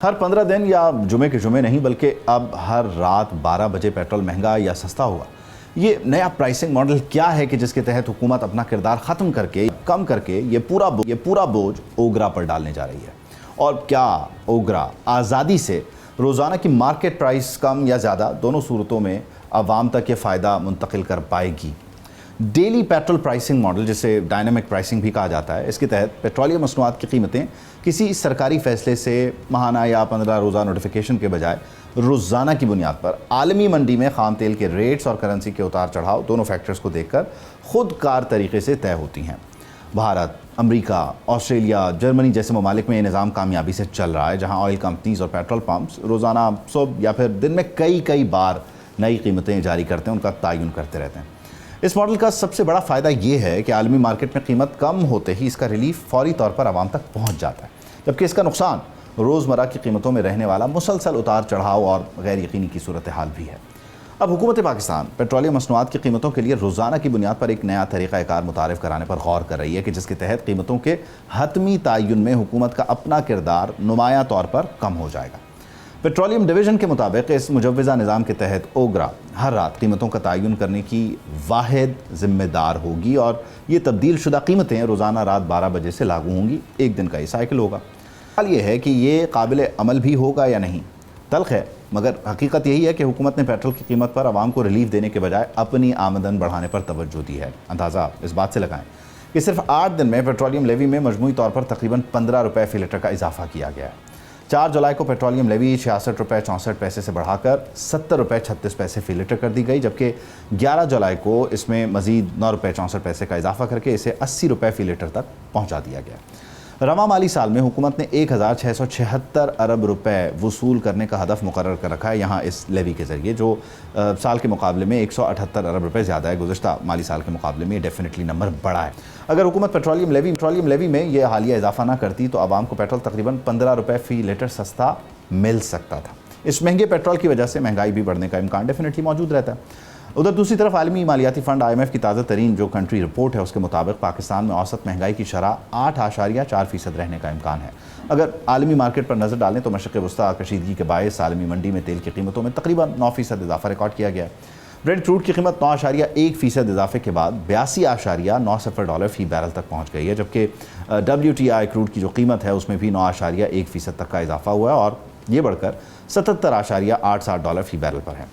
ہر 15 دن یا جمعے کے جمعے نہیں بلکہ اب ہر رات 12 بجے پیٹرول مہنگا یا سستا ہوگا۔ یہ نیا پرائسنگ ماڈل کیا ہے کہ جس کے تحت حکومت اپنا کردار ختم کر کے کم کر کے یہ پورا بوجھ اوگرا پر ڈالنے جا رہی ہے؟ اور کیا اوگرا آزادی سے روزانہ کی مارکیٹ پرائس کم یا زیادہ دونوں صورتوں میں عوام تک یہ فائدہ منتقل کر پائے گی؟ ڈیلی پیٹرول پرائسنگ ماڈل، جسے ڈائنامک پرائسنگ بھی کہا جاتا ہے، اس کے تحت پیٹرولیم مصنوعات کی قیمتیں کسی سرکاری فیصلے سے ماہانہ یا 15 روزہ نوٹیفیکیشن کے بجائے روزانہ کی بنیاد پر عالمی منڈی میں خام تیل کے ریٹس اور کرنسی کے اتار چڑھاؤ دونوں فیکٹرز کو دیکھ کر خود کار طریقے سے طے ہوتی ہیں۔ بھارت، امریکہ، آسٹریلیا، جرمنی جیسے ممالک میں یہ نظام کامیابی سے چل رہا ہے، جہاں آئل کمپنیز اور پیٹرول پمپس روزانہ صبح یا پھر دن میں کئی بار نئی قیمتیں جاری کرتے ہیں، ان کا تعین کرتے رہتے ہیں۔ اس ماڈل کا سب سے بڑا فائدہ یہ ہے کہ عالمی مارکیٹ میں قیمت کم ہوتے ہی اس کا ریلیف فوری طور پر عوام تک پہنچ جاتا ہے، جبکہ اس کا نقصان روزمرہ کی قیمتوں میں رہنے والا مسلسل اتار چڑھاؤ اور غیر یقینی کی صورتحال بھی ہے۔ اب حکومت پاکستان پیٹرولیم مصنوعات کی قیمتوں کے لیے روزانہ کی بنیاد پر ایک نیا طریقہ کار متعارف کرانے پر غور کر رہی ہے کہ جس کے تحت قیمتوں کے حتمی تعین میں حکومت کا اپنا کردار نمایاں طور پر کم ہو جائے گا۔ پیٹرولیم ڈویژن کے مطابق اس مجوزہ نظام کے تحت اوگرا ہر رات قیمتوں کا تعین کرنے کی واحد ذمہ دار ہوگی، اور یہ تبدیل شدہ قیمتیں روزانہ رات 12 بجے سے لاگو ہوں گی۔ ایک دن کا یہ سائیکل ہوگا۔ سوال یہ ہے کہ یہ قابل عمل بھی ہوگا یا نہیں۔ تلخ ہے، مگر حقیقت یہی ہے کہ حکومت نے پیٹرول کی قیمت پر عوام کو ریلیف دینے کے بجائے اپنی آمدن بڑھانے پر توجہ دی ہے۔ اندازہ اس بات سے لگائیں کہ صرف 8 دن میں پیٹرولیم لیوی میں مجموعی طور پر تقریباً 15 روپے فی لیٹر کا اضافہ کیا گیا ہے۔ 4 جولائی کو پیٹرولیم لیوی 66 روپے 64 پیسے سے بڑھا کر 70 روپے 36 پیسے فی لیٹر کر دی گئی، جبکہ 11 جولائی کو اس میں مزید 9 روپے 64 پیسے کا اضافہ کر کے اسے 80 روپے فی لیٹر تک پہنچا دیا گیا۔ رواں مالی سال میں حکومت نے 1676 ارب روپے وصول کرنے کا ہدف مقرر کر رکھا ہے، یہاں اس لیوی کے ذریعے، جو سال کے مقابلے میں 178 ارب روپے زیادہ ہے۔ گزشتہ مالی سال کے مقابلے میں یہ ڈیفینیٹلی نمبر بڑا ہے۔ اگر حکومت پیٹرولیم لیوی میں یہ حالیہ اضافہ نہ کرتی تو عوام کو پیٹرول تقریباً 15 روپے فی لیٹر سستا مل سکتا تھا۔ اس مہنگے پیٹرول کی وجہ سے مہنگائی بھی بڑھنے کا امکان ڈیفینیٹلی موجود رہتا ہے۔ ادھر دوسری طرف عالمی مالیاتی فنڈ IMF کی تازہ ترین جو کنٹری رپورٹ ہے، اس کے مطابق پاکستان میں اوسط مہنگائی کی شرح 8.4% رہنے کا امکان ہے۔ اگر عالمی مارکیٹ پر نظر ڈالیں تو مشرق وسطیٰ کشیدگی کے باعث عالمی منڈی میں تیل کی قیمتوں میں تقریباً 9% اضافہ ریکارڈ کیا گیا ہے۔ برینٹ کروڈ کی قیمت 9.1% اضافے کے بعد 82.90 فی بیرل تک پہنچ گئی ہے، جبکہ WTI کروڈ کی جو قیمت ہے اس میں بھی 9.1% تک کا اضافہ ہوا ہے، اور یہ بڑھ کر $77.87 فی بیرل پر ہے۔